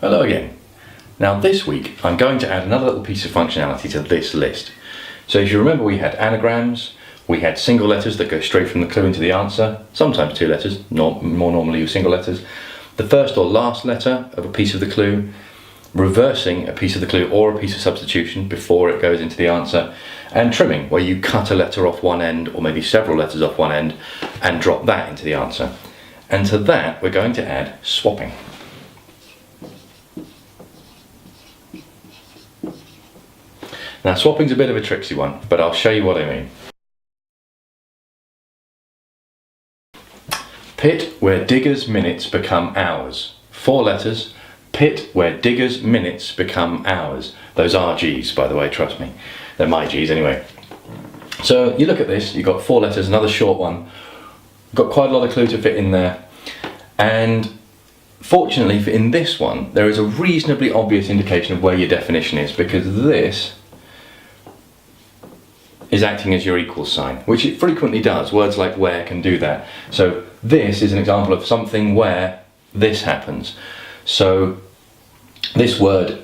Hello again. Now this week I'm going to add another little piece of functionality to this list. So if you remember, we had anagrams, we had single letters that go straight from the clue into the answer, sometimes two letters, more normally single letters, the first or last letter of a piece of the clue, reversing a piece of the clue or a piece of substitution before it goes into the answer, and trimming, where you cut a letter off one end or maybe several letters off one end and drop that into the answer. And to that we're going to add swapping. Now swapping's a bit of a tricksy one, but I'll show you what I mean. Pit where diggers' minutes become hours. 4 letters. Pit where diggers' minutes become hours. Those are G's, by the way, trust me. They're my G's anyway. So you look at this, you've got 4 letters, another short one. Got quite a lot of clue to fit in there. And fortunately in this one, there is a reasonably obvious indication of where your definition is, because this is acting as your equal sign, which it frequently does. Words like where can do that. So this is an example of something where this happens. So this word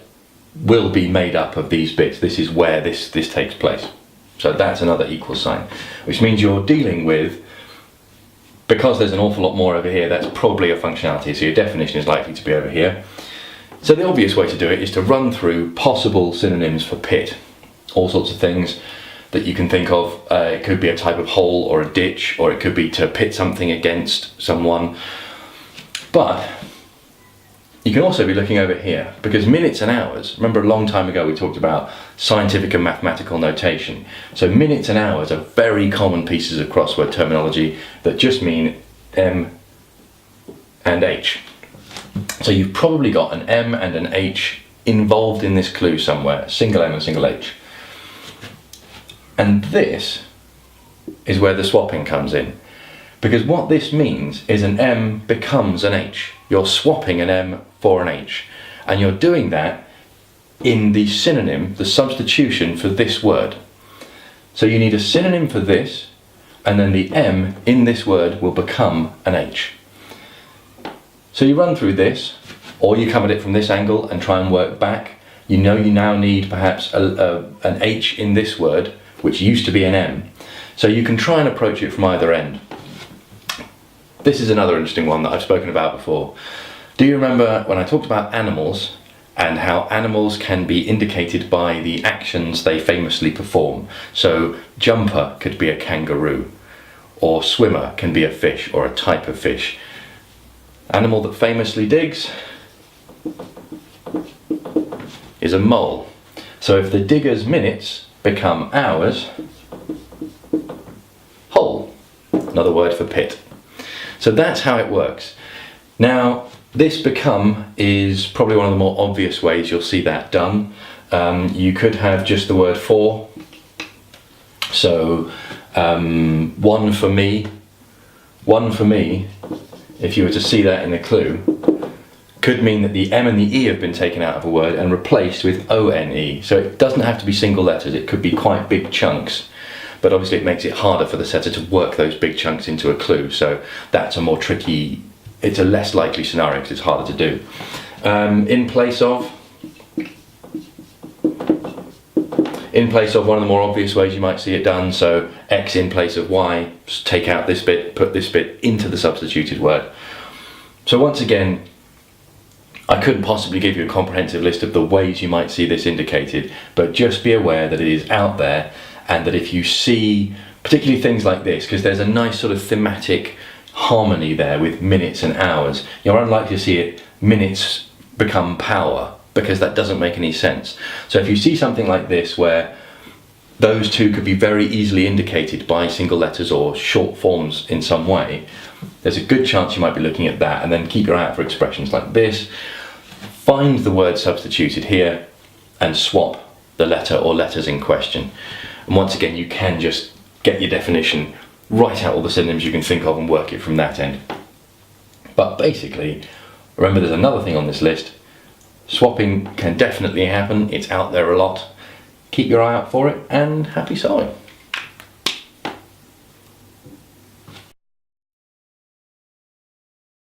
will be made up of these bits. This is where this takes place. So that's another equal sign, which means you're dealing with, because there's an awful lot more over here, that's probably a functionality, so your definition is likely to be over here. So the obvious way to do it is to run through possible synonyms for pit. All sorts of things that you can think of. It could be a type of hole or a ditch, or it could be to pit something against someone. But you can also be looking over here, because minutes and hours, remember a long time ago we talked about scientific and mathematical notation. So minutes and hours are very common pieces of crossword terminology that just mean M and H. So you've probably got an M and an H involved in this clue somewhere, single M and single H. And this is where the swapping comes in, because what this means is an M becomes an H. You're swapping an M for an H, and you're doing that in the synonym, the substitution for this word. So you need a synonym for this, and then the M in this word will become an H. So you run through this, or you come at it from this angle and try and work back. You know you now need perhaps an H in this word, which used to be an M. So you can try and approach it from either end. This is another interesting one that I've spoken about before. Do you remember when I talked about animals and how animals can be indicated by the actions they famously perform? So jumper could be a kangaroo, or swimmer can be a fish or a type of fish. Animal that famously digs is a mole. So if the digger's minutes become hours, hole, another word for pit. So that's how it works. Now this become is probably one of the more obvious ways you'll see that done. You could have just the word for. So one for me, if you were to see that in the clue, could mean that the M and the E have been taken out of a word and replaced with O-N-E. So it doesn't have to be single letters, it could be quite big chunks, but obviously it makes it harder for the setter to work those big chunks into a clue. So that's a more tricky, it's a less likely scenario because it's harder to do. In place of one of the more obvious ways you might see it done, so X in place of Y, just take out this bit, put this bit into the substituted word. So once again, I couldn't possibly give you a comprehensive list of the ways you might see this indicated, but just be aware that it is out there, and that if you see particularly things like this, because there's a nice sort of thematic harmony there with minutes and hours, you're unlikely to see it minutes become power, because that doesn't make any sense. So if you see something like this where those two could be very easily indicated by single letters or short forms in some way, there's a good chance you might be looking at that, and then keep your eye out for expressions like this. Find the word substituted here and swap the letter or letters in question. And once again, you can just get your definition, write out all the synonyms you can think of and work it from that end. But basically, remember there's another thing on this list. Swapping can definitely happen, it's out there a lot. Keep your eye out for it, and happy sewing.